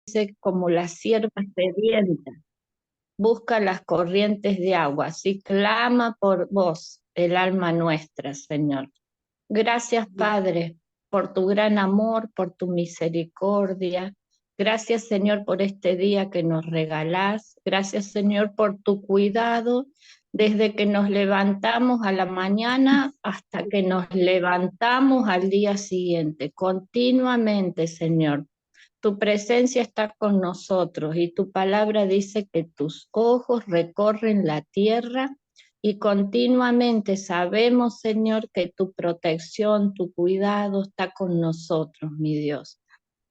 dice, como la sierva sedienta, busca las corrientes de agua, así clama por vos el alma nuestra, Señor. Gracias, Padre, por tu gran amor, por tu misericordia. Gracias, Señor, por este día que nos regalás. Gracias, Señor, por tu cuidado desde que nos levantamos a la mañana hasta que nos levantamos al día siguiente. Continuamente, Señor. Tu presencia está con nosotros y tu palabra dice que tus ojos recorren la tierra y continuamente sabemos, Señor, que tu protección, tu cuidado está con nosotros, mi Dios.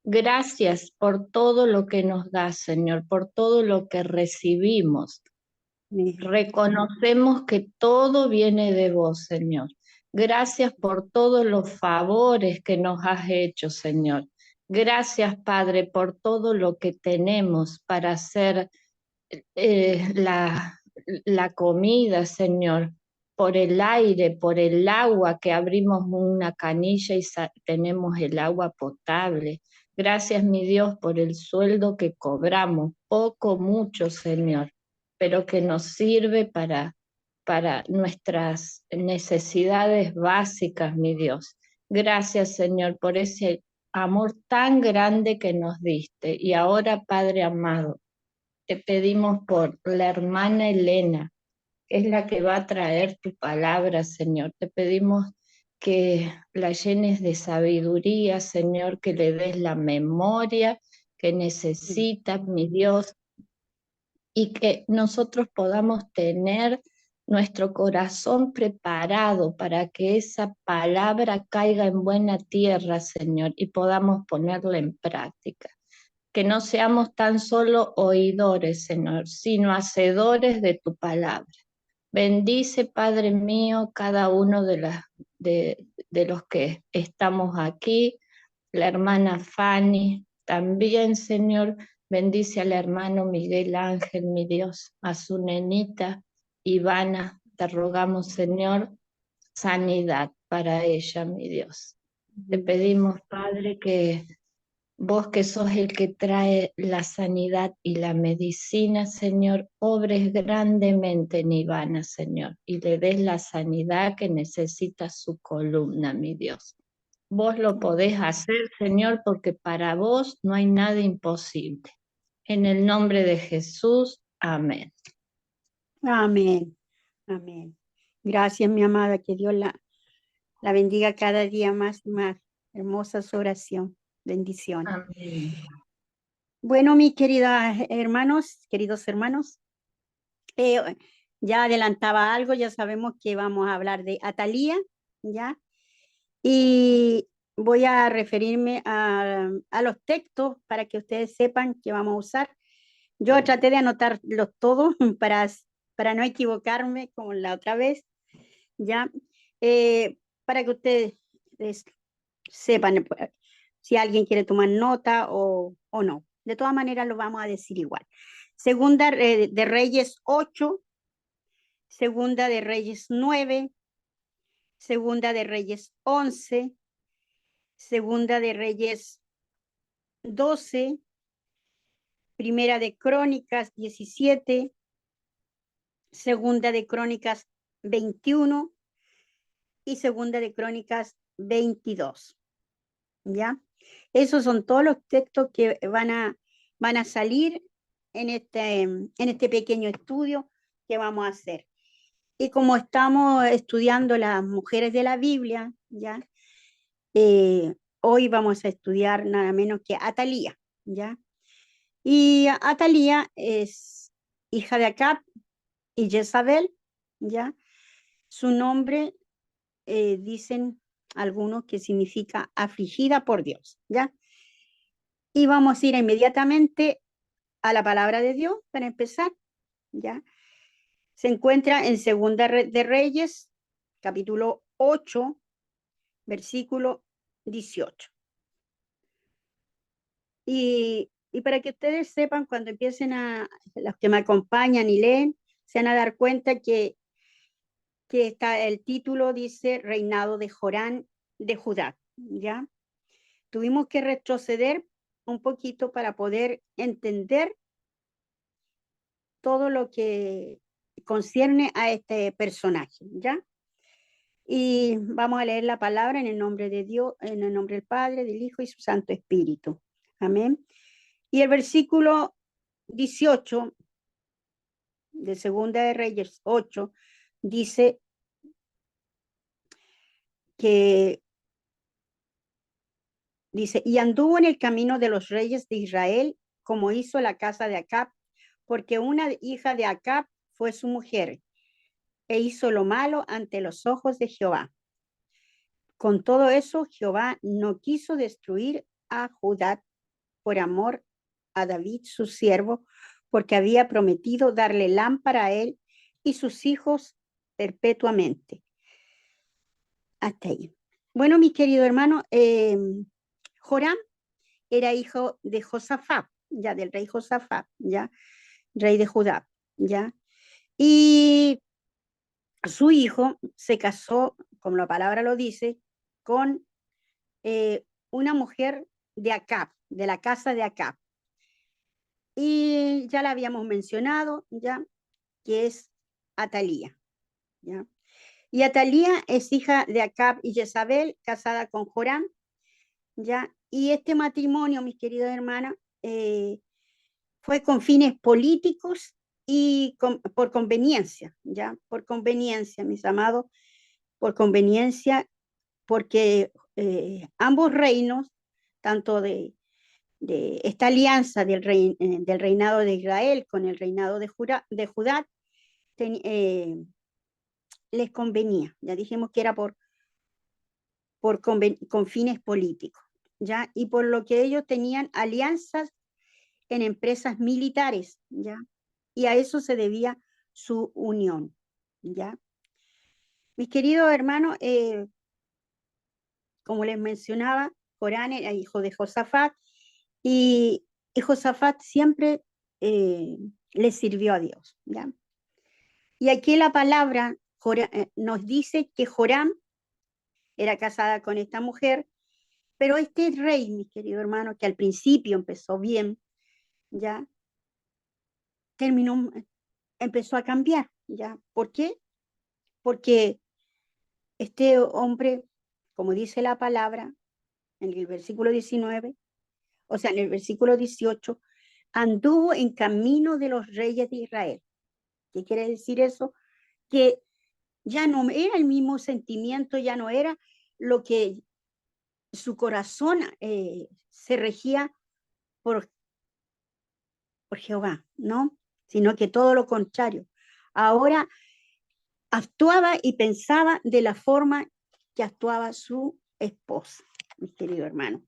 Gracias por todo lo que nos das, Señor, por todo lo que recibimos. Reconocemos que todo viene de vos, Señor. Gracias por todos los favores que nos has hecho, Señor. Gracias, Padre, por todo lo que tenemos para hacer la comida, Señor, por el aire, por el agua, que abrimos una canilla y tenemos el agua potable. Gracias, mi Dios, por el sueldo que cobramos, poco, mucho, Señor, pero que nos sirve para nuestras necesidades básicas, mi Dios. Gracias, Señor, por ese amor tan grande que nos diste. Y ahora, Padre amado, te pedimos por la hermana Elena, que es la que va a traer tu palabra, Señor. Te pedimos que la llenes de sabiduría, Señor, que le des la memoria que necesita, mi Dios, y que nosotros podamos tener nuestro corazón preparado para que esa palabra caiga en buena tierra, Señor, y podamos ponerla en práctica. Que no seamos tan solo oidores, Señor, sino hacedores de tu palabra. Bendice, Padre mío, cada uno de los que estamos aquí, la hermana Fanny, también, Señor, bendice al hermano Miguel Ángel, mi Dios, a su nenita Ivana, te rogamos, Señor, sanidad para ella, mi Dios. Te pedimos, Padre, que vos que sos el que trae la sanidad y la medicina, Señor, obres grandemente en Ivana, Señor, y le des la sanidad que necesita su columna, mi Dios. Vos lo podés hacer, Señor, porque para vos no hay nada imposible. En el nombre de Jesús, amén. Amén. Amén. Gracias, mi amada, que Dios la bendiga cada día más y más. Hermosa su oración. Bendiciones. Amén. Bueno, mis queridos hermanos, ya adelantaba algo, ya sabemos que vamos a hablar de Atalía, ¿ya? Y voy a referirme a los textos para que ustedes sepan que vamos a usar. Yo traté de anotarlos todos para no equivocarme como la otra vez, ¿ya? Para que ustedes sepan si alguien quiere tomar nota o no. De todas maneras lo vamos a decir igual. Segunda de Reyes 8, Segunda de Reyes 9, Segunda de Reyes 11, Segunda de Reyes 12, Primera de Crónicas 17, Segunda de Crónicas 21 y Segunda de Crónicas 22. ¿Ya? Esos son todos los textos que van a salir en este pequeño estudio que vamos a hacer. Y como estamos estudiando las mujeres de la Biblia, ¿ya? Hoy vamos a estudiar nada menos que Atalía, ¿ya? Y Atalía es hija de Acab y Jezabel, ¿ya? Su nombre, dicen algunos que significa afligida por Dios, ¿ya? Y vamos a ir inmediatamente a la palabra de Dios para empezar, ¿ya? Se encuentra en Segunda de Reyes, capítulo 8, versículo 18. Y para que ustedes sepan, cuando empiecen los que me acompañan y leen, se van a dar cuenta que el título dice Reinado de Jorán de Judá, ¿ya? Tuvimos que retroceder un poquito para poder entender todo lo que concierne a este personaje, ¿ya? Y vamos a leer la palabra en el nombre de Dios, en el nombre del Padre, del Hijo y su Santo Espíritu. Amén. Y el versículo 18 de Segunda de Reyes 8 dice que y anduvo en el camino de los reyes de Israel, como hizo la casa de Acab, porque una hija de Acab fue su mujer, e hizo lo malo ante los ojos de Jehová. Con todo eso, Jehová no quiso destruir a Judá por amor a David, su siervo, porque había prometido darle lámpara a él y sus hijos perpetuamente. Hasta ahí. Bueno, mi querido hermano, Joram era hijo de Josafat, ya del rey Josafat, ya, rey de Judá, ya. Y su hijo se casó, como la palabra lo dice, con una mujer de Acab, de la casa de Acab. Y ya la habíamos mencionado, ya, que es Atalía, ya. Y Atalía es hija de Acab y Jezabel, casada con Joram, ya. Y este matrimonio, mis queridas hermanas, fue con fines políticos y por conveniencia, ya, por conveniencia, mis amados, por conveniencia, porque ambos reinos, tanto de esta alianza del reinado de Israel con el reinado de Judá, les convenía. Ya dijimos que era con fines políticos, ¿ya? Y por lo que ellos tenían alianzas en empresas militares, ¿ya? Y a eso se debía su unión, ¿ya? Mis queridos hermanos, como les mencionaba, Corán era hijo de Josafat y Josafat siempre le sirvió a Dios, ¿ya? Y aquí la palabra nos dice que Joram era casada con esta mujer, pero este rey, mi querido hermano, que al principio empezó bien, ya terminó, empezó a cambiar, ¿ya? ¿Por qué? Porque este hombre, como dice la palabra en el versículo 19, o sea, en el versículo 18, anduvo en camino de los reyes de Israel. ¿Qué quiere decir eso? Que ya no era el mismo sentimiento, ya no era lo que su corazón se regía por, por Jehová, ¿no? Sino que todo lo contrario. Ahora actuaba y pensaba de la forma que actuaba su esposa, mi querido hermano.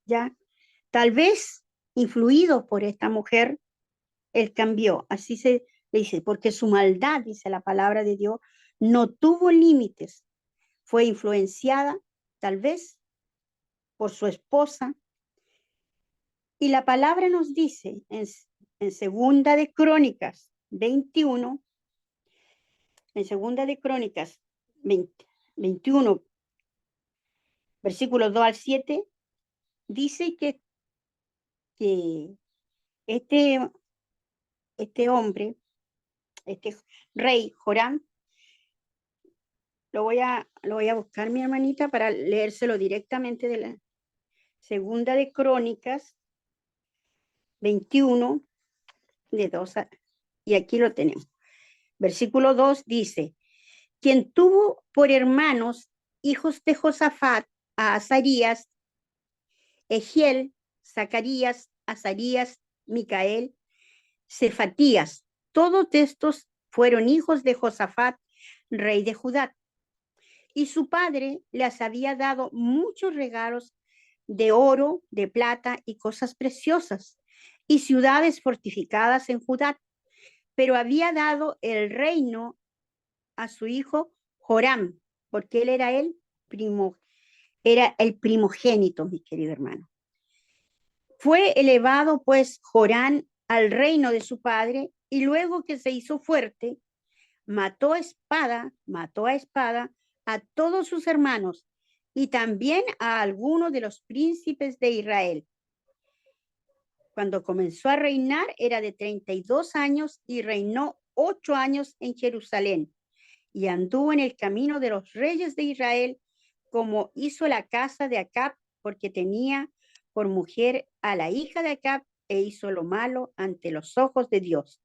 ¿Ya? Tal vez influido por esta mujer, él cambió. Así se le dice, porque su maldad, dice la palabra de Dios, no tuvo límites. Fue influenciada, tal vez, por su esposa. Y la palabra nos dice en Segunda de Crónicas 21, en Segunda de Crónicas 21, versículos 2 al 7, dice que este hombre, este rey Joram, lo voy a buscar, mi hermanita, para leérselo directamente de la Segunda de Crónicas 21, de 2 y aquí lo tenemos. Versículo 2 dice, quien tuvo por hermanos hijos de Josafat a Azarías, Egiel, Zacarías, Azarías, Micael, Cefatías. Todos estos fueron hijos de Josafat, rey de Judá. Y su padre les había dado muchos regalos de oro, de plata y cosas preciosas, y ciudades fortificadas en Judá. Pero había dado el reino a su hijo Joram, porque él era el primogénito, mi querido hermano. Fue elevado pues Joram al reino de su padre, y luego que se hizo fuerte, mató a espada a todos sus hermanos y también a algunos de los príncipes de Israel. Cuando comenzó a reinar era de 32 años y reinó 8 años en Jerusalén. Y anduvo en el camino de los reyes de Israel, como hizo la casa de Acab, porque tenía por mujer a la hija de Acab, e hizo lo malo ante los ojos de Dios.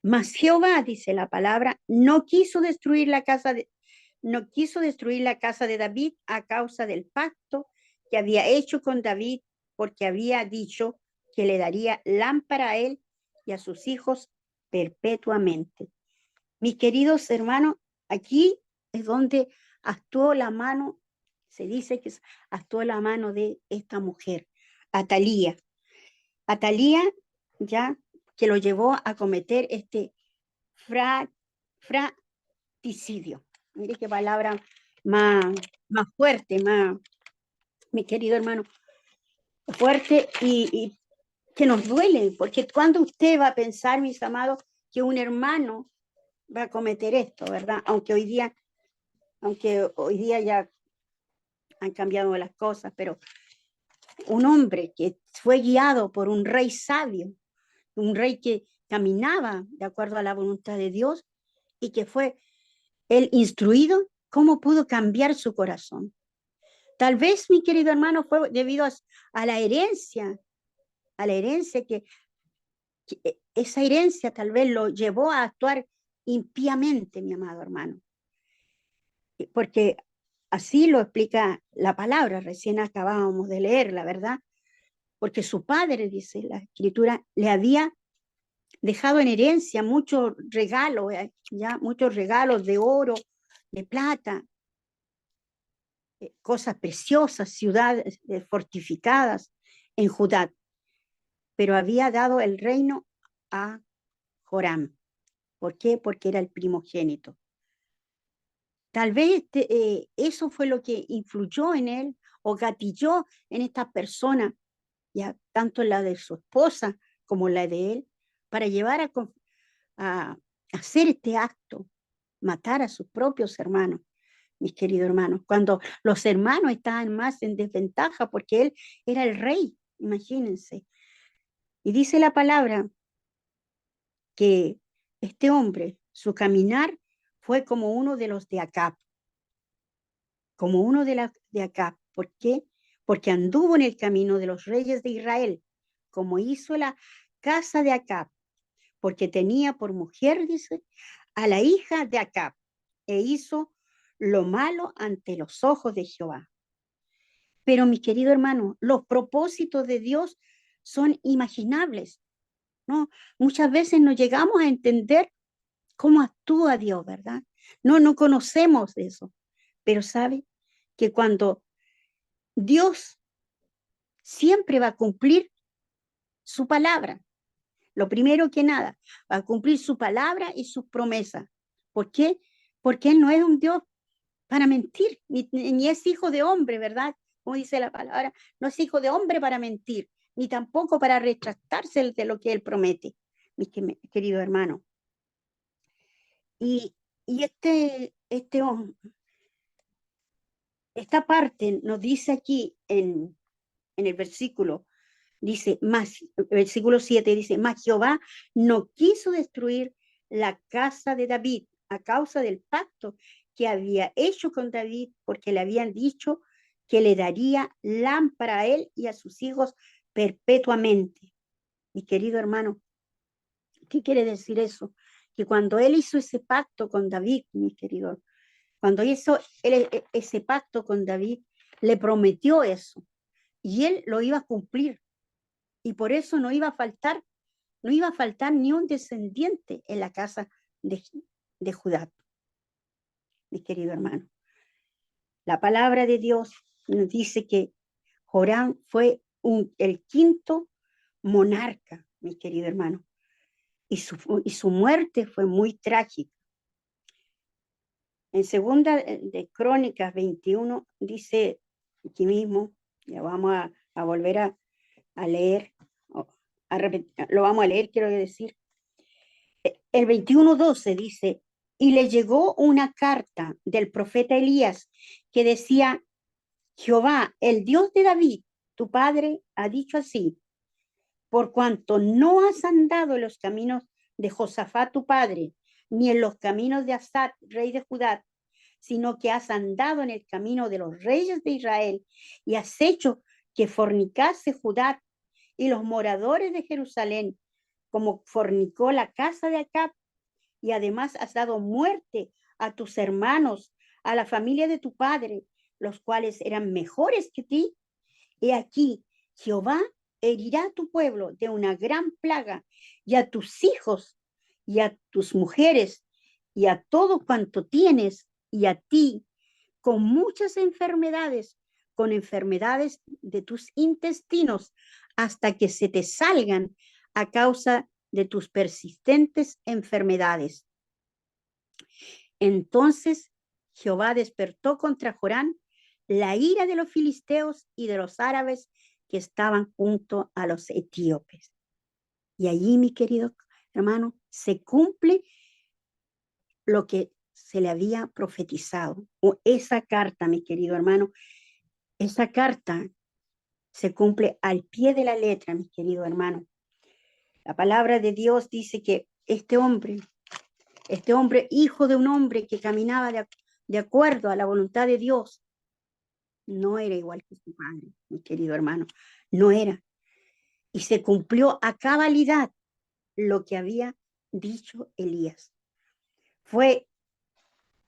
Mas Jehová, dice la palabra, no quiso destruir la casa de David a causa del pacto que había hecho con David, porque había dicho que le daría lámpara a él y a sus hijos perpetuamente. Mis queridos hermanos, aquí es donde actuó la mano, se dice que actuó la mano de esta mujer, Atalía. Atalía, ya que lo llevó a cometer este fratricidio. Mire qué palabra más fuerte, mi querido hermano, fuerte y que nos duele, porque cuando usted va a pensar, mis amados, que un hermano va a cometer esto, ¿verdad? Aunque hoy día ya han cambiado las cosas, pero un hombre que fue guiado por un rey sabio, un rey que caminaba de acuerdo a la voluntad de Dios y que fue el instruido, ¿cómo pudo cambiar su corazón? Tal vez, mi querido hermano, fue debido a la herencia, que esa herencia tal vez lo llevó a actuar impíamente, mi amado hermano. Porque así lo explica la palabra, recién acabábamos de leerla, ¿verdad? Porque su padre, dice la escritura, le había dejado en herencia muchos regalos, ya muchos regalos de oro, de plata, cosas preciosas, ciudades fortificadas en Judá, pero había dado el reino a Joram. ¿Por qué? Porque era el primogénito. Tal vez eso fue lo que influyó en él o gatilló en esta persona, ya tanto la de su esposa como la de él, para llevar a hacer este acto, matar a sus propios hermanos, mis queridos hermanos, cuando los hermanos estaban más en desventaja porque él era el rey, imagínense. Y dice la palabra que este hombre, su caminar fue como uno de los de Acab, como uno de Acab. ¿Por qué? Porque anduvo en el camino de los reyes de Israel, como hizo la casa de Acab, porque tenía por mujer, dice, a la hija de Acab, e hizo lo malo ante los ojos de Jehová. Pero, mi querido hermano, los propósitos de Dios son imaginables, ¿no? Muchas veces no llegamos a entender cómo actúa Dios, ¿verdad? No conocemos eso, pero sabe que cuando Dios siempre va a cumplir su palabra, lo primero que nada, va a cumplir su palabra y sus promesas. ¿Por qué? Porque Él no es un Dios para mentir, ni es hijo de hombre, ¿verdad? Como dice la palabra, no es hijo de hombre para mentir, ni tampoco para retractarse de lo que Él promete, mi querido hermano. Y esta parte nos dice aquí en el versículo, versículo 7 dice, mas Jehová no quiso destruir la casa de David a causa del pacto que había hecho con David, porque le habían dicho que le daría lámpara a él y a sus hijos perpetuamente. Mi querido hermano, ¿qué quiere decir eso? Que cuando él hizo ese pacto con David, mi querido, cuando hizo ese pacto con David, le prometió eso y él lo iba a cumplir. Y por eso no iba a faltar ni un descendiente en la casa de Judá, mi querido hermano. La palabra de Dios nos dice que Joram fue el quinto monarca, mi querido hermano, y su muerte fue muy trágica. En segunda de Crónicas 21 dice aquí mismo, ya vamos a volver a leer, lo vamos a leer, quiero decir. El 21:12 dice, y le llegó una carta del profeta Elías que decía, Jehová, el Dios de David, tu padre, ha dicho así, por cuanto no has andado en los caminos de Josafat tu padre, ni en los caminos de Asa, rey de Judá, sino que has andado en el camino de los reyes de Israel y has hecho que fornicase Judá y los moradores de Jerusalén, como fornicó la casa de Acab, y además has dado muerte a tus hermanos, a la familia de tu padre, los cuales eran mejores que ti. He aquí, Jehová herirá a tu pueblo de una gran plaga, y a tus hijos, y a tus mujeres, y a todo cuanto tienes, y a ti, con muchas enfermedades, con enfermedades de tus intestinos, hasta que se te salgan a causa de tus persistentes enfermedades. Entonces Jehová despertó contra Jorán la ira de los filisteos y de los árabes que estaban junto a los etíopes. Y allí, mi querido hermano, se cumple lo que se le había profetizado. O esa carta, mi querido hermano, esa carta se cumple al pie de la letra, mi querido hermano. La palabra de Dios dice que este hombre, hijo de un hombre que caminaba de acuerdo a la voluntad de Dios, no era igual que su padre, mi querido hermano, no era. Y se cumplió a cabalidad lo que había dicho Elías. Fue,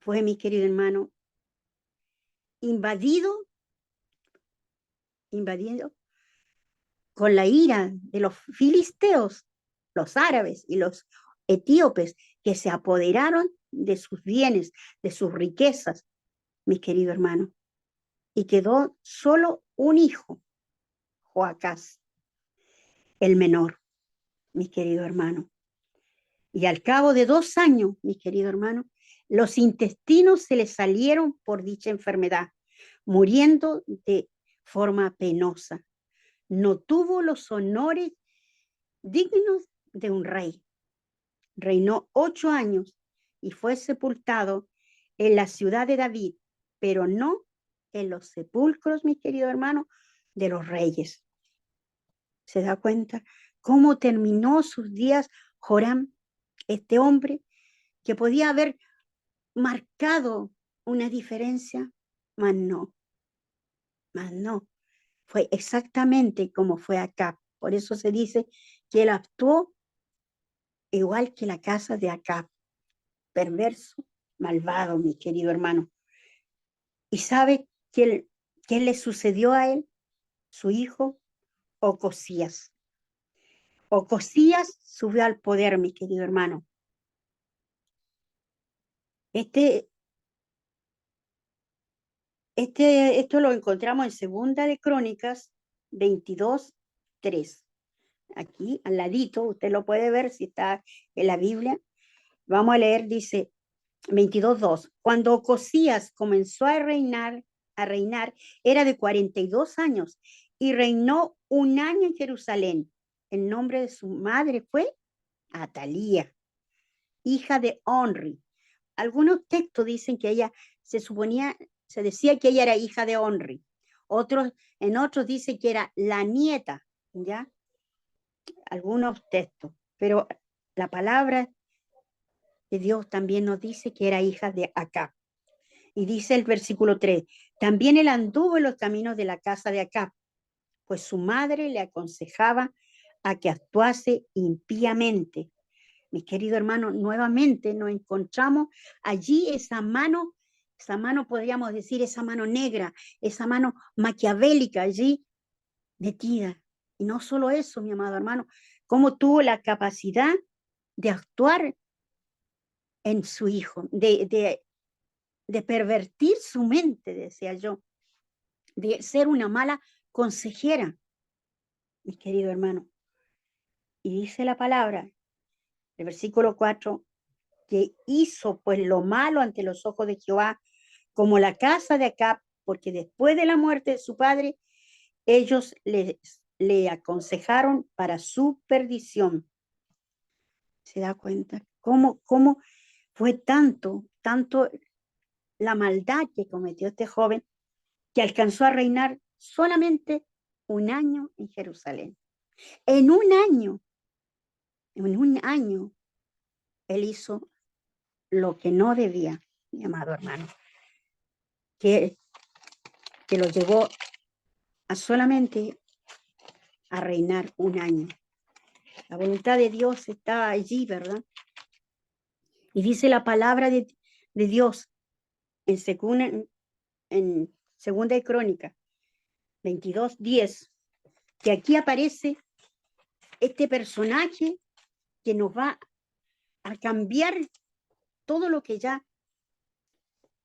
mi querido hermano, invadido con la ira de los filisteos, los árabes y los etíopes, que se apoderaron de sus bienes, de sus riquezas, mi querido hermano. Y quedó solo un hijo, Joacás, el menor, mi querido hermano. Y al cabo de 2 años, mi querido hermano, los intestinos se le salieron por dicha enfermedad, muriendo de forma penosa. No tuvo los honores dignos de un rey. Reinó 8 años y fue sepultado en la ciudad de David, pero no en los sepulcros, mi querido hermano, de los reyes. ¿Se da cuenta cómo terminó sus días Joram, este hombre que podía haber marcado una diferencia? Mas no, fue exactamente como fue Acab. Por eso se dice que él actuó igual que la casa de Acab, perverso, malvado, mi querido hermano. ¿Y sabe qué le sucedió a él? Su hijo Ocosías. Ocosías subió al poder, mi querido hermano. Esto lo encontramos en Segunda de Crónicas 22:3. Aquí al ladito, usted lo puede ver si está en la Biblia. Vamos a leer, dice 22:2. Cuando Ocosías comenzó a reinar, era de 42 años y reinó 1 año en Jerusalén. El nombre de su madre fue Atalía, hija de Onri. Algunos textos dicen que ella se decía que ella era hija de Onri. En otros dicen que era la nieta, ¿ya? Algunos textos. Pero la palabra de Dios también nos dice que era hija de Acab. Y dice el versículo 3, también él anduvo en los caminos de la casa de Acab, pues su madre le aconsejaba a que actuase impíamente. Mi querido hermano, nuevamente nos encontramos allí esa mano podríamos decir, esa mano negra, esa mano maquiavélica allí metida. Y no solo eso, mi amado hermano, cómo tuvo la capacidad de actuar en su hijo, de pervertir su mente, decía yo, de ser una mala consejera, mi querido hermano. Y dice la palabra, el versículo 4, que hizo pues lo malo ante los ojos de Jehová, como la casa de Acab, porque después de la muerte de su padre, ellos le aconsejaron para su perdición. ¿Se da cuenta? ¿Cómo fue tanto la maldad que cometió este joven, que alcanzó a reinar solamente 1 año en Jerusalén? En un año, él hizo lo que no debía, mi amado hermano, que lo llevó a solamente a reinar un año. La voluntad de Dios está allí, ¿verdad? Y dice la palabra de Dios en segunda de Crónica 22:10, que aquí aparece este personaje que nos va a cambiar todo lo que ya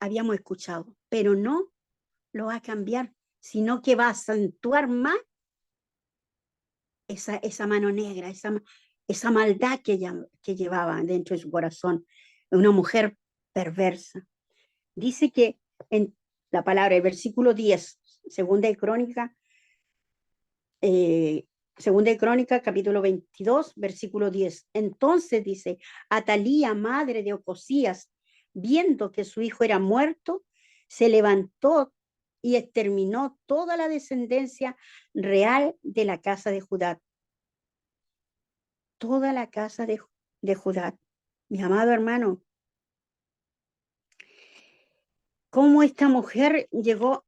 habíamos escuchado, pero no lo va a cambiar, sino que va a acentuar más esa mano negra, esa maldad que llevaba dentro de su corazón, una mujer perversa. Dice que en la palabra, el versículo 10, segunda de Crónica, capítulo 22, versículo 10. Entonces dice, Atalía, madre de Ocosías, viendo que su hijo era muerto, se levantó y exterminó toda la descendencia real de la casa de Judá. Toda la casa de Judá. Mi amado hermano, ¿cómo esta mujer llegó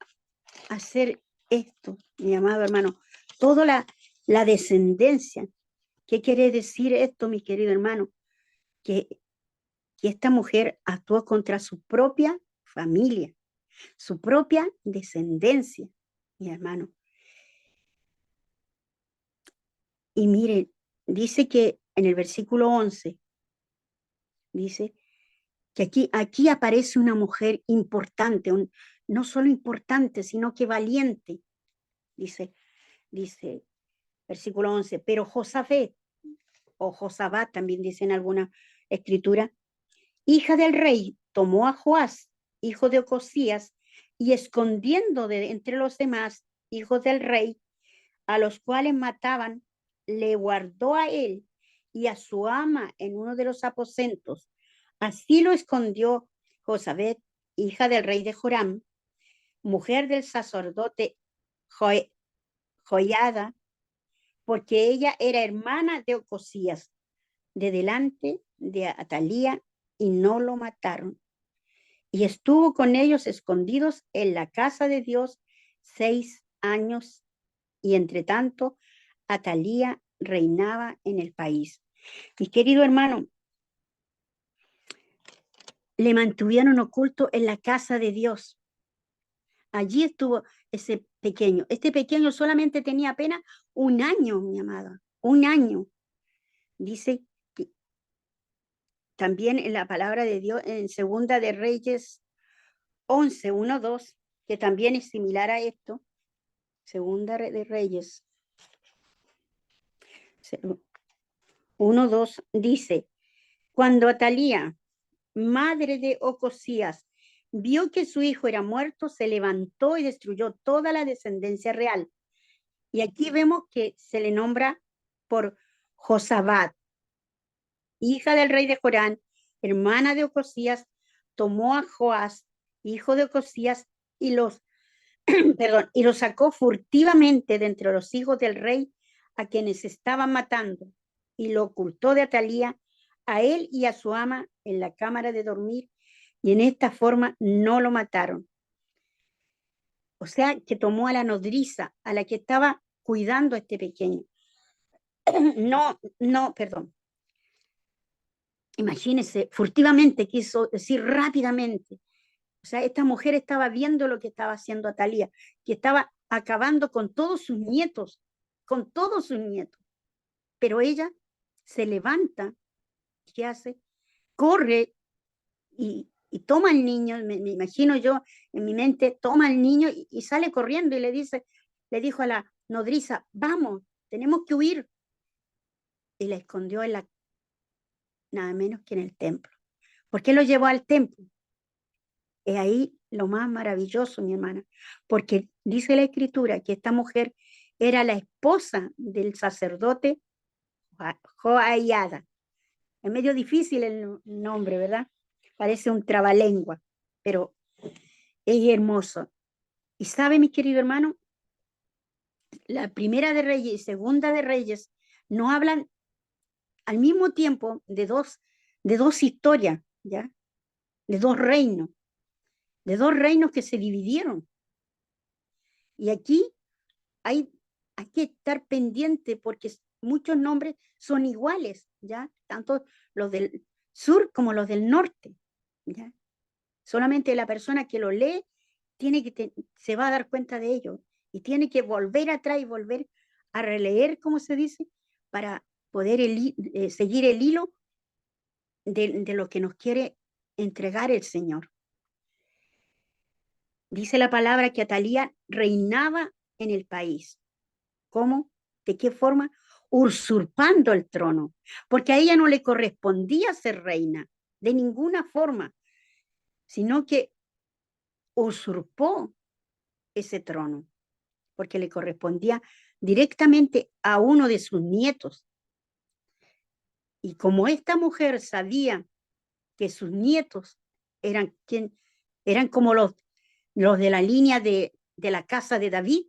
a hacer esto, mi amado hermano? Toda la descendencia. ¿Qué quiere decir esto, mi querido hermano? Que esta mujer actuó contra su propia familia, su propia descendencia, mi hermano. Y miren, dice que en el versículo 11, dice que aquí aparece una mujer importante, no solo importante, sino que valiente, dice versículo 11, pero Josafat, o Josabat también dice en alguna escritura, hija del rey, tomó a Joás, hijo de Ocosías, y escondiendo de entre los demás hijos del rey, a los cuales mataban, le guardó a él y a su ama en uno de los aposentos. Así lo escondió Josabet, hija del rey de Joram, mujer del sacerdote Joiada, porque ella era hermana de Ocosías, de delante de Atalía, y no lo mataron. Y estuvo con ellos escondidos en la casa de Dios 6 años, y entre tanto Atalía reinaba en el país. Mi querido hermano, le mantuvieron oculto en la casa de Dios. Allí estuvo ese pequeño. Este pequeño solamente tenía apenas un año, mi amada, un año. Dice que también en la palabra de Dios, en Segunda de Reyes 11, 1, 2, que también es similar a esto. Segunda de Reyes 1, 2, dice, cuando Atalía, madre de Ocosías, vio que su hijo era muerto, se levantó y destruyó toda la descendencia real. Y aquí vemos que se le nombra por Josabad, hija del rey de Jorán, hermana de Ocosías, tomó a Joás, hijo de Ocosías, y los sacó furtivamente de entre los hijos del rey a quienes estaban matando, y lo ocultó de Atalía a él y a su ama en la cámara de dormir, y en esta forma no lo mataron. O sea, que tomó a la nodriza, a la que estaba cuidando a este pequeño. Perdón. Imagínense, furtivamente, quiso decir rápidamente. O sea, esta mujer estaba viendo lo que estaba haciendo Atalía, que estaba acabando con todos sus nietos, con todos sus nietos. Pero ella se levanta, ¿qué hace? Corre y toma al niño, me imagino yo en mi mente, toma al niño y sale corriendo y le dijo a la nodriza, vamos, tenemos que huir. Y la escondió nada menos que en el templo. ¿Por qué lo llevó al templo? Es ahí lo más maravilloso, mi hermana, porque dice la escritura que esta mujer era la esposa del sacerdote Joiada. Es medio difícil el nombre, ¿verdad? Parece un trabalengua, pero es hermoso. Y sabe, mi querido hermano, la Primera de Reyes y Segunda de Reyes no hablan al mismo tiempo de dos historias, ¿ya? De dos reinos que se dividieron. Y aquí hay que estar pendiente porque muchos nombres son iguales, ¿ya? Tanto los del sur como los del norte, ¿ya? Solamente la persona que lo lee se va a dar cuenta de ello y tiene que volver atrás y volver a releer, como se dice, para poder seguir el hilo de lo que nos quiere entregar el Señor. Dice la palabra que Atalía reinaba en el país. ¿Cómo? ¿De qué forma? Usurpando el trono, porque a ella no le correspondía ser reina, de ninguna forma, sino que usurpó ese trono, porque le correspondía directamente a uno de sus nietos. Y como esta mujer sabía que sus nietos eran como los de la línea de la casa de David,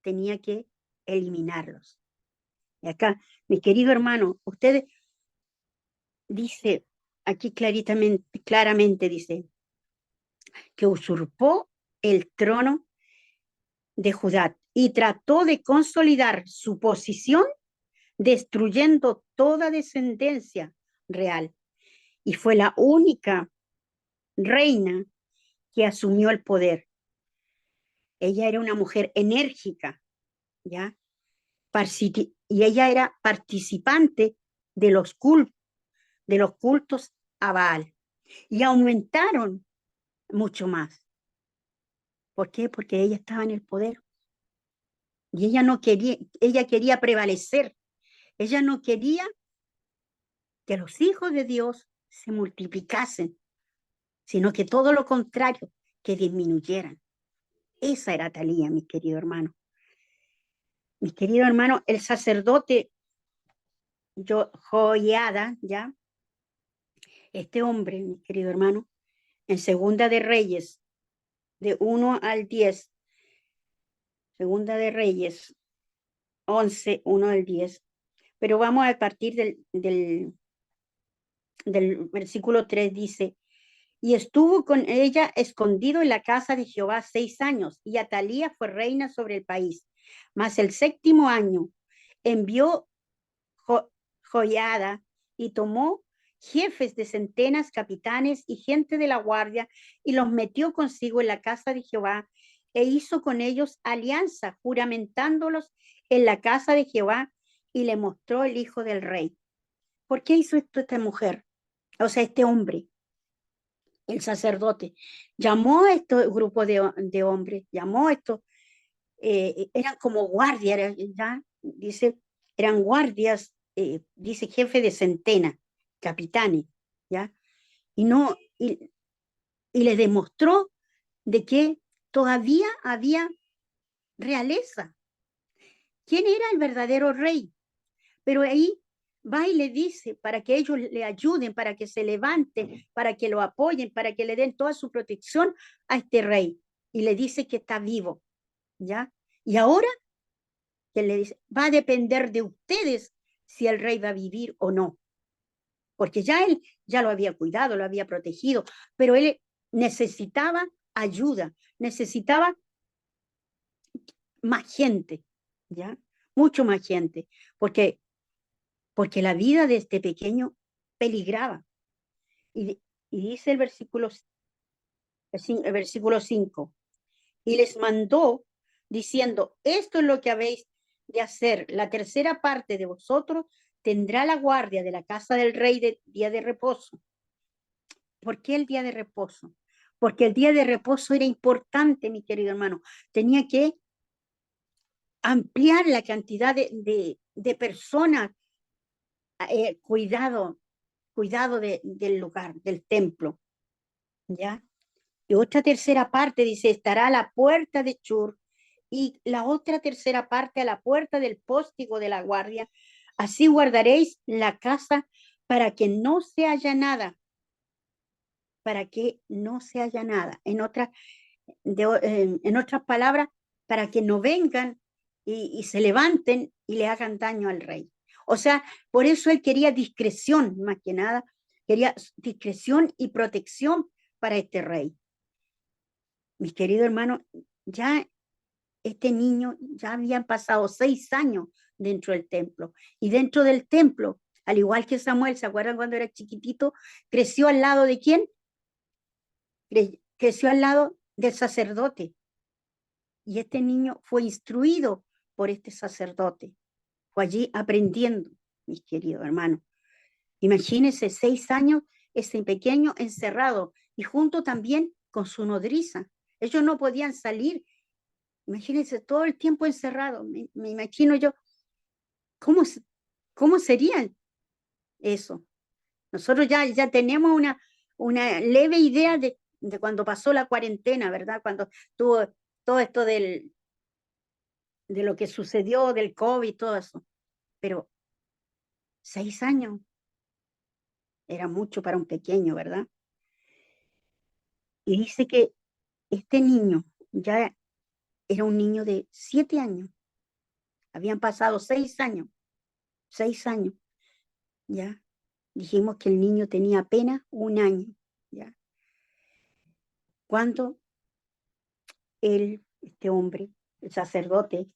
tenía que eliminarlos. Y acá, mi querido hermano, ustedes dice aquí claramente dice que usurpó el trono de Judá y trató de consolidar su posición destruyendo toda descendencia real. Y fue la única reina que asumió el poder. Ella era una mujer enérgica, ¿ya? Y ella era participante de los cultos a Baal. Y aumentaron mucho más. ¿Por qué? Porque ella estaba en el poder. Y ella quería prevalecer. Ella no quería que los hijos de Dios se multiplicasen, sino que todo lo contrario, que disminuyeran. Esa era Atalía, mi querido hermano. Mi querido hermano, el sacerdote Joiada, ¿ya? Este hombre, mi querido hermano, en Segunda de Reyes, de 1 al 10, Segunda de Reyes, 11, 1 al 10, pero vamos a partir del versículo 3, dice, y estuvo con ella escondido en la casa de Jehová 6 años, y Atalía fue reina sobre el país. Mas el 7º año envió Joiada y tomó jefes de centenas, capitanes y gente de la guardia, y los metió consigo en la casa de Jehová, e hizo con ellos alianza, juramentándolos en la casa de Jehová, y le mostró el hijo del rey. ¿Por qué hizo esto esta mujer? O sea, este hombre, el sacerdote, llamó a este grupo de hombres, llamó a estos, eran como guardias, ¿ya? Dice, eran guardias, dice jefe de centena, capitanes, ¿ya? Y no, y le demostró de que todavía había realeza. ¿Quién era el verdadero rey? Pero ahí va y le dice para que ellos le ayuden, para que se levanten, para que lo apoyen, para que le den toda su protección a este rey. Y le dice que está vivo, ¿ya? Y ahora, que le dice, va a depender de ustedes si el rey va a vivir o no. Porque ya él ya lo había cuidado, lo había protegido, pero él necesitaba ayuda, necesitaba más gente, ¿ya? Mucho más gente, porque la vida de este pequeño peligraba. Y dice el versículo 5, y les mandó diciendo, esto es lo que habéis de hacer, la tercera parte de vosotros tendrá la guardia de la casa del rey de día de reposo. ¿Por qué el día de reposo? Porque el día de reposo era importante, mi querido hermano. Tenía que ampliar la cantidad de personas, cuidado del lugar, del templo, ¿ya? Y otra tercera parte dice, estará a la puerta de Chur, y la otra tercera parte a la puerta del póstigo de la guardia. Así guardaréis la casa para que no se haya nada. Para que no se haya nada. En otras palabras, para que no vengan y se levanten y le hagan daño al rey. O sea, por eso él quería discreción, más que nada, quería discreción y protección para este rey. Mis queridos hermanos, ya este niño, ya habían pasado 6 años dentro del templo. Y dentro del templo, al igual que Samuel, ¿se acuerdan cuando era chiquitito? Creció al lado de quién? Creció al lado del sacerdote. Y este niño fue instruido por este sacerdote. Fue allí aprendiendo, mis queridos hermanos. Imagínense 6 años, ese pequeño encerrado y junto también con su nodriza. Ellos no podían salir. Imagínense todo el tiempo encerrado. Me imagino yo, ¿cómo, cómo sería eso? Nosotros ya tenemos una leve idea de cuando pasó la cuarentena, ¿verdad? Cuando tuvo todo esto de lo que sucedió, del COVID, todo eso. Pero 6 años era mucho para un pequeño, ¿verdad? Y dice que este niño ya era un niño de 7 años. Habían pasado 6 años. 6 años, ¿ya? Dijimos que el niño tenía apenas 1 año, ¿ya? Cuando este hombre, el sacerdote,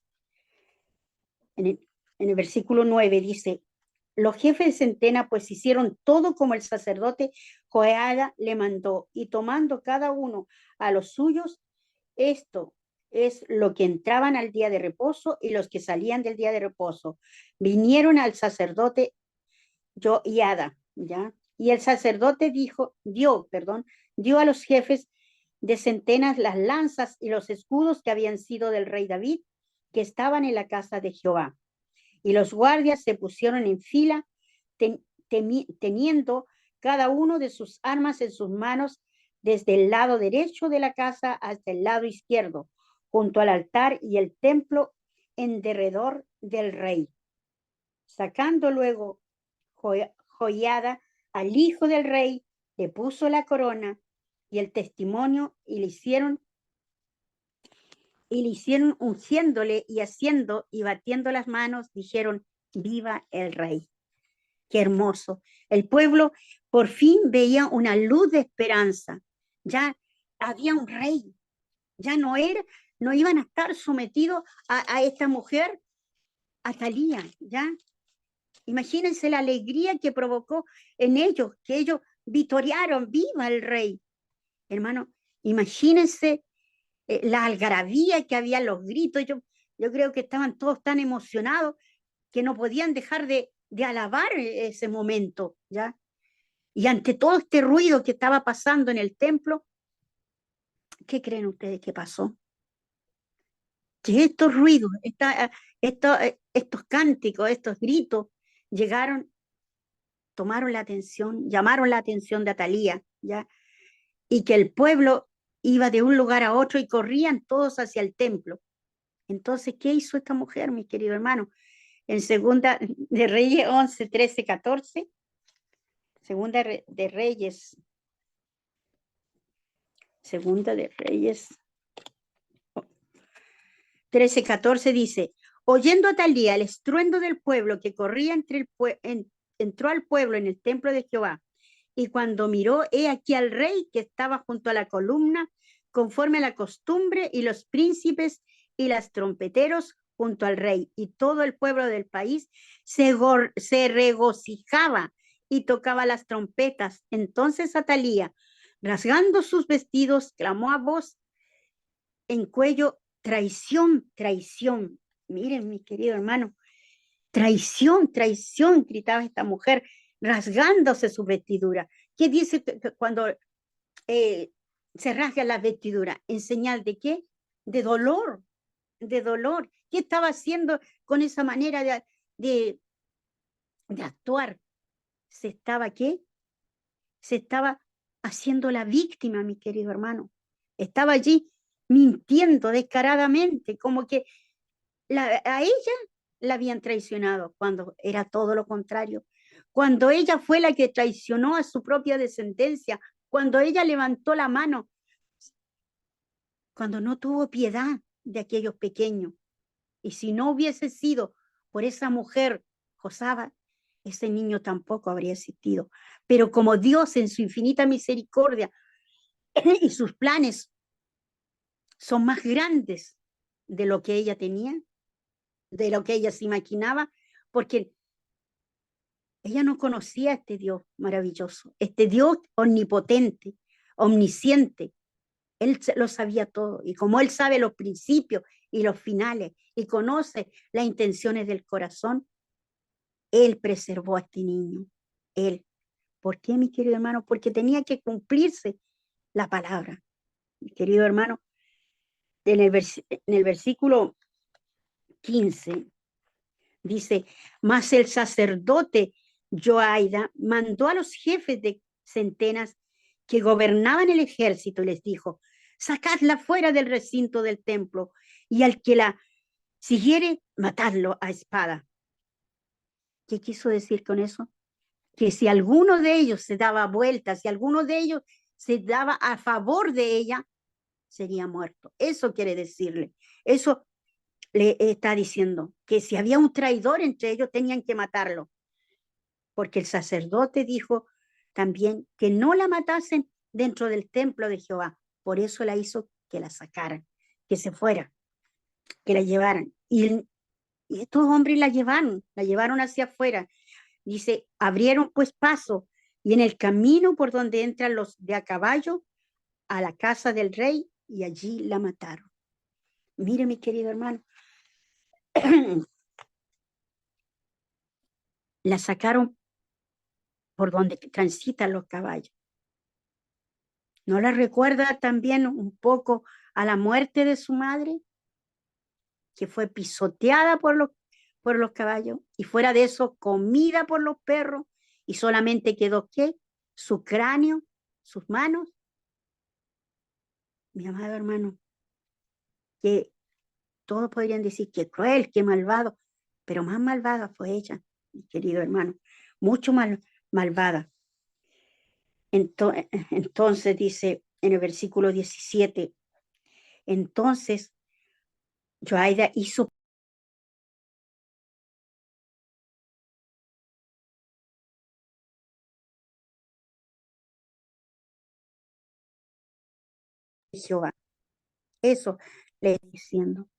en el versículo 9 dice, los jefes de centena pues hicieron todo como el sacerdote Joiada le mandó, y tomando cada uno a los suyos, esto es lo que entraban al día de reposo y los que salían del día de reposo. Vinieron al sacerdote Joiada, ¿ya? Y el sacerdote dio a los jefes de centenas las lanzas y los escudos que habían sido del rey David, que estaban en la casa de Jehová. Y los guardias se pusieron en fila, teniendo cada uno de sus armas en sus manos, desde el lado derecho de la casa hasta el lado izquierdo, junto al altar y el templo en derredor del rey. Sacando luego Joiada al hijo del rey, le puso la corona y el testimonio y le hicieron ungiéndole y haciendo y batiendo las manos, dijeron, viva el rey. Qué hermoso. El pueblo por fin veía una luz de esperanza. Ya había un rey. Ya no iban a estar sometidos a esta mujer, Atalía, ¿ya? Imagínense la alegría que provocó en ellos, que ellos victoriaron, viva el rey. Hermano, imagínense la algarabía que había, los gritos. Yo creo que estaban todos tan emocionados que no podían dejar de alabar ese momento, ¿ya? Y ante todo este ruido que estaba pasando en el templo, ¿qué creen ustedes que pasó? Que estos ruidos, estos cánticos, estos gritos, llegaron, tomaron la atención, llamaron la atención de Atalía, ¿ya? Y que el pueblo iba de un lugar a otro y corrían todos hacia el templo. Entonces, ¿qué hizo esta mujer, mis queridos hermanos? En Segunda de Reyes 11, 13, 14, Segunda de Reyes, Segunda de Reyes 13, 14 dice, oyendo a Atalía el estruendo del pueblo que corría entró al pueblo en el templo de Jehová. Y cuando miró, he aquí al rey que estaba junto a la columna, conforme a la costumbre, y los príncipes y los trompeteros junto al rey. Y todo el pueblo del país se regocijaba y tocaba las trompetas. Entonces Atalía, rasgando sus vestidos, clamó a voz en cuello, traición, traición. Miren, mi querido hermano, traición, traición, gritaba esta mujer, rasgándose su vestidura. ¿Qué dice cuando se rasga la vestidura? ¿En señal de qué? De dolor, de dolor. ¿Qué estaba haciendo con esa manera de actuar? ¿Se estaba qué? Se estaba haciendo la víctima, mi querido hermano. Estaba allí mintiendo descaradamente, como que a ella la habían traicionado, cuando era todo lo contrario. Cuando ella fue la que traicionó a su propia descendencia, cuando ella levantó la mano, cuando no tuvo piedad de aquellos pequeños. Y si no hubiese sido por esa mujer, Josaba, ese niño tampoco habría existido. Pero como Dios en su infinita misericordia y sus planes son más grandes de lo que ella tenía, de lo que ella se imaginaba, porque ella no conocía a este Dios maravilloso, este Dios omnipotente, omnisciente. Él lo sabía todo. Y como Él sabe los principios y los finales y conoce las intenciones del corazón, Él preservó a este niño. Él. ¿Por qué, mi querido hermano? Porque tenía que cumplirse la palabra. Mi querido hermano, en el versículo 15 dice, mas el sacerdote Joaida mandó a los jefes de centenas que gobernaban el ejército y les dijo, sacadla fuera del recinto del templo y al que la siguiere, matadlo a espada. ¿Qué quiso decir con eso? Que si alguno de ellos se daba vuelta, si alguno de ellos se daba a favor de ella, sería muerto. Eso quiere decirle. Eso le está diciendo, que si había un traidor entre ellos, tenían que matarlo. Porque el sacerdote dijo también que no la matasen dentro del templo de Jehová. Por eso la hizo que la sacaran, que se fuera, que la llevaran. Y estos hombres la llevaron hacia afuera. Dice, abrieron pues paso y en el camino por donde entran los de a caballo a la casa del rey y allí la mataron. Mire, mi querido hermano, la sacaron por donde transitan los caballos. ¿No la recuerda también un poco a la muerte de su madre, que fue pisoteada por los caballos y fuera de eso comida por los perros y solamente quedó ¿qué? Su cráneo, sus manos? Mi amado hermano, que todos podrían decir que cruel, que malvado, pero más malvada fue ella, mi querido hermano, mucho más malvada. Entonces dice en el versículo 17, entonces Joaida hizo Jehová. Eso le estoy diciendo,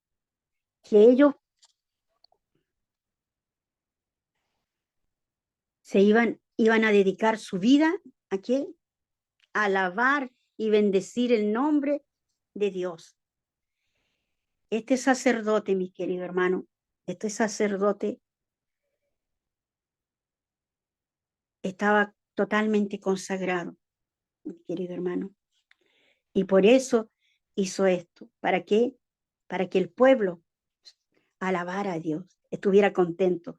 que ellos iban a dedicar su vida ¿a qué? A alabar y bendecir el nombre de Dios. Este sacerdote, mi querido hermano, este sacerdote estaba totalmente consagrado, mi querido hermano. Y por eso hizo esto. ¿Para qué? Para que el pueblo alabara a Dios, estuviera contento,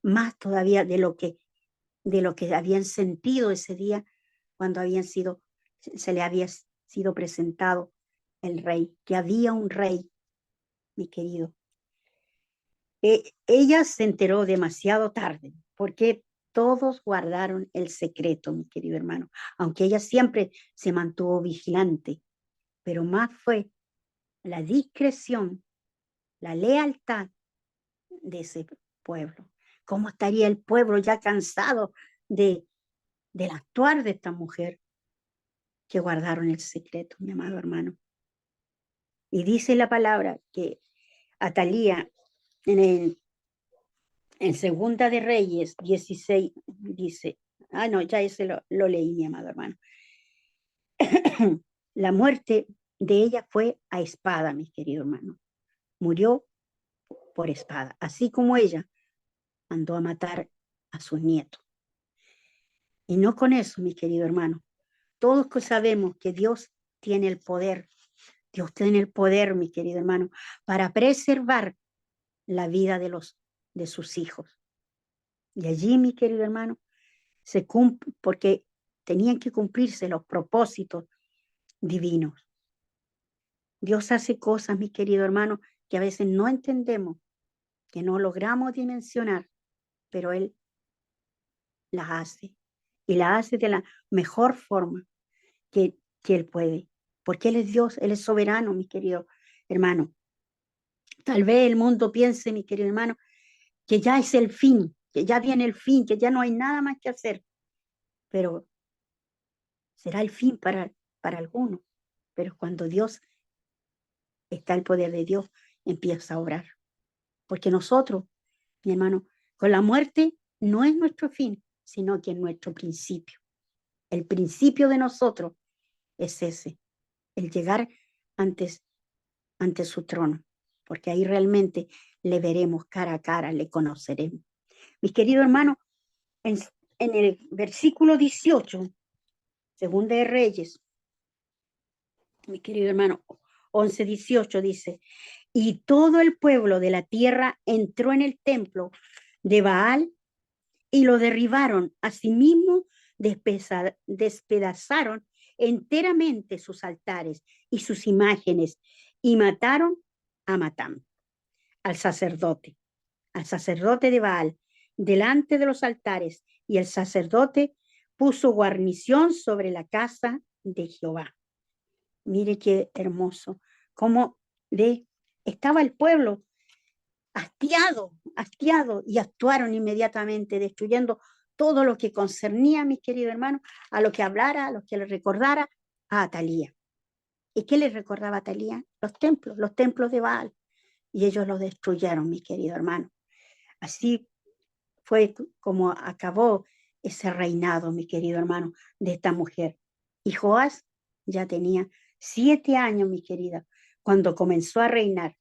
más todavía de lo que habían sentido ese día cuando se le había sido presentado el rey, que había un rey, mi querido. Ella se enteró demasiado tarde, porque todos guardaron el secreto, mi querido hermano, aunque ella siempre se mantuvo vigilante, pero más fue la discreción, la lealtad de ese pueblo. ¿Cómo estaría el pueblo ya cansado del actuar de esta mujer? Que guardaron el secreto, mi amado hermano. Y dice la palabra que Atalía en Segunda de Reyes 16 dice, no, ya ese lo leí, mi amado hermano. La muerte de ella fue a espada, mi querido hermano. Murió por espada, así como ella mandó a matar a sus nietos. Y no con eso, mi querido hermano. Todos que sabemos que Dios tiene el poder. Dios tiene el poder, mi querido hermano, para preservar la vida de sus hijos. Y allí, mi querido hermano, se cumple, porque tenían que cumplirse los propósitos divinos. Dios hace cosas, mi querido hermano, que a veces no entendemos, que no logramos dimensionar, pero Él las hace. Y las hace de la mejor forma que Él puede. Porque Él es Dios, Él es soberano, mi querido hermano. Tal vez el mundo piense, mi querido hermano, que ya es el fin, que ya viene el fin, que ya no hay nada más que hacer. Pero será el fin para algunos. Pero cuando Dios está el poder de Dios, empieza a obrar. Porque nosotros, mi hermano, con la muerte no es nuestro fin, sino que es nuestro principio. El principio de nosotros es ese, el llegar ante su trono, porque ahí realmente le veremos cara a cara, le conoceremos. Mis queridos hermanos, en el versículo 18, Segunda de Reyes, mi querido hermano, 11:18 dice, y todo el pueblo de la tierra entró en el templo de Baal y lo derribaron. Asimismo, despedazaron enteramente sus altares y sus imágenes y mataron a Matán, al sacerdote de Baal, delante de los altares, y el sacerdote puso guarnición sobre la casa de Jehová. Mire qué hermoso, cómo estaba el pueblo hastiado, y actuaron inmediatamente, destruyendo todo lo que concernía, mis queridos hermanos, a lo que hablara, a lo que le recordara a Atalía. ¿Y qué le recordaba a Atalía? Los templos de Baal, y ellos los destruyeron, mis queridos hermanos. Así fue como acabó ese reinado, mi querido hermano, de esta mujer. Y Joás ya tenía 7 años, mi querida, cuando comenzó a reinar.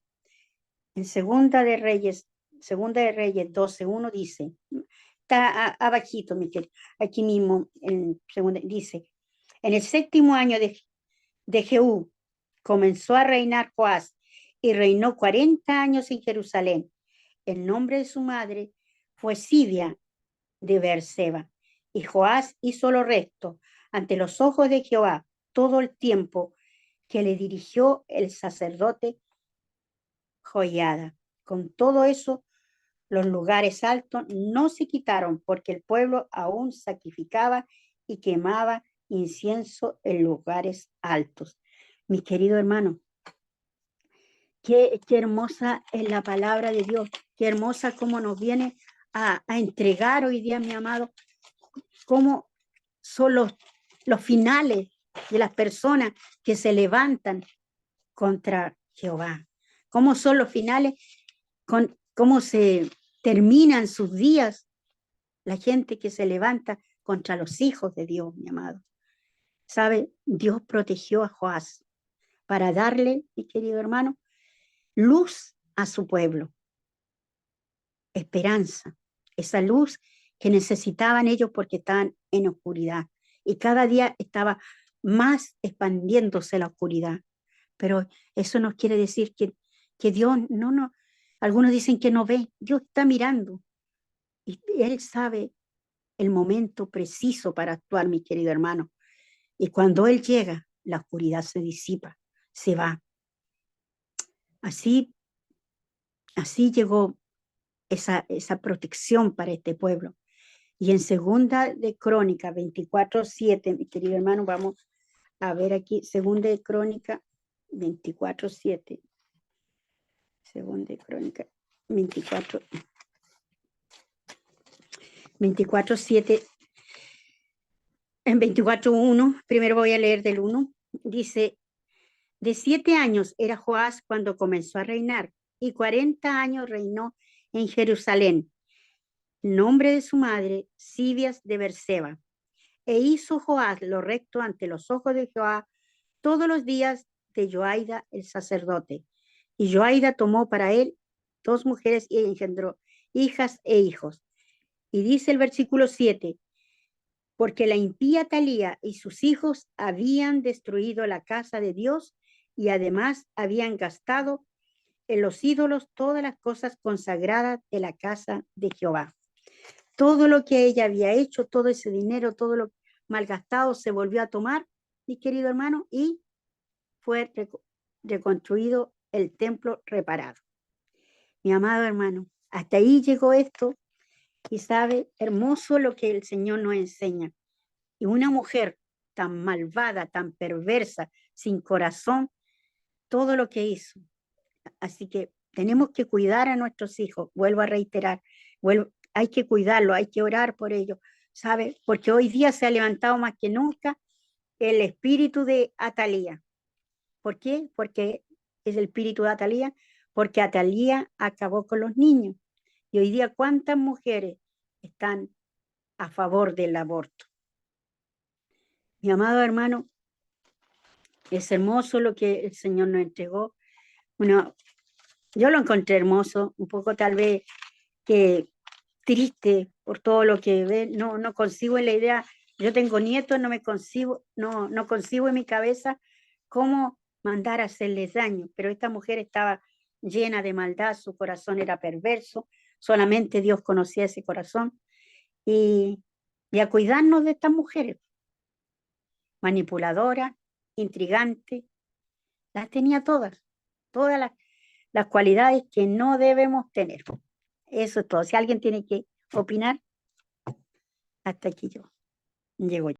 En Segunda de Reyes 12:1 dice, está abajito, mi querido, aquí mismo, dice, en el 7º año de Jehú comenzó a reinar Joás y reinó 40 años en Jerusalén. El nombre de su madre fue Sidia de Beerseba. Y Joás hizo lo recto ante los ojos de Jehová todo el tiempo que le dirigió el sacerdote Joiada. Con todo eso, los lugares altos no se quitaron porque el pueblo aún sacrificaba y quemaba incienso en lugares altos. Mi querido hermano, qué hermosa es la palabra de Dios, qué hermosa cómo nos viene a entregar hoy día, mi amado, cómo son los finales de las personas que se levantan contra Jehová, cómo son los finales, cómo se terminan sus días la gente que se levanta contra los hijos de Dios, mi amado. ¿Sabe? Dios protegió a Joás para darle, mi querido hermano, luz a su pueblo, esperanza, esa luz que necesitaban ellos porque estaban en oscuridad. Y cada día estaba más expandiéndose la oscuridad. Pero eso no quiere decir que Dios no, algunos dicen que no ve, Dios está mirando. Y Él sabe el momento preciso para actuar, mi querido hermano. Y cuando Él llega, la oscuridad se disipa, se va. Así llegó esa protección para este pueblo. Y en Segunda de Crónica 24:7, mi querido hermano, vamos a ver aquí, Segunda de Crónica 24:7. Segunda de Crónica 24:7. En 24:1, primero voy a leer del 1, dice, de 7 años era Joás cuando comenzó a reinar, y 40 años reinó en Jerusalén. Nombre de su madre, Sibias de Beerseba. E hizo Joás lo recto ante los ojos de Jehová todos los días de Joaida el sacerdote. Y Joaida tomó para él 2 mujeres y engendró hijas e hijos. Y dice el versículo 7, porque la impía Atalía y sus hijos habían destruido la casa de Dios y además habían gastado en los ídolos todas las cosas consagradas de la casa de Jehová. Todo lo que ella había hecho, todo ese dinero, todo lo malgastado se volvió a tomar, mi querido hermano, y fue reconstruido el templo reparado. Mi amado hermano, hasta ahí llegó esto y sabe, hermoso lo que el Señor nos enseña. Y una mujer tan malvada, tan perversa, sin corazón, todo lo que hizo. Así que Tenemos que cuidar a nuestros hijos, vuelvo a reiterar, hay que cuidarlos, hay que orar por ellos, ¿sabe? Porque hoy día se ha levantado más que nunca el espíritu de Atalía. ¿Por qué? Porque es el espíritu de Atalía, porque Atalía acabó con los niños. Y hoy día, ¿cuántas mujeres están a favor del aborto? Mi amado hermano, es hermoso lo que el Señor nos entregó. Bueno, yo lo encontré hermoso, un poco tal vez que triste por todo lo que ve, no consigo en la idea, yo tengo nietos, no consigo en mi cabeza cómo mandar a hacerles daño, pero esta mujer estaba llena de maldad, su corazón era perverso, solamente Dios conocía ese corazón, y a cuidarnos de estas mujeres, manipuladoras, intrigantes, las tenía todas las cualidades que no debemos tener. Eso es todo. Si alguien tiene que opinar, hasta aquí yo llego.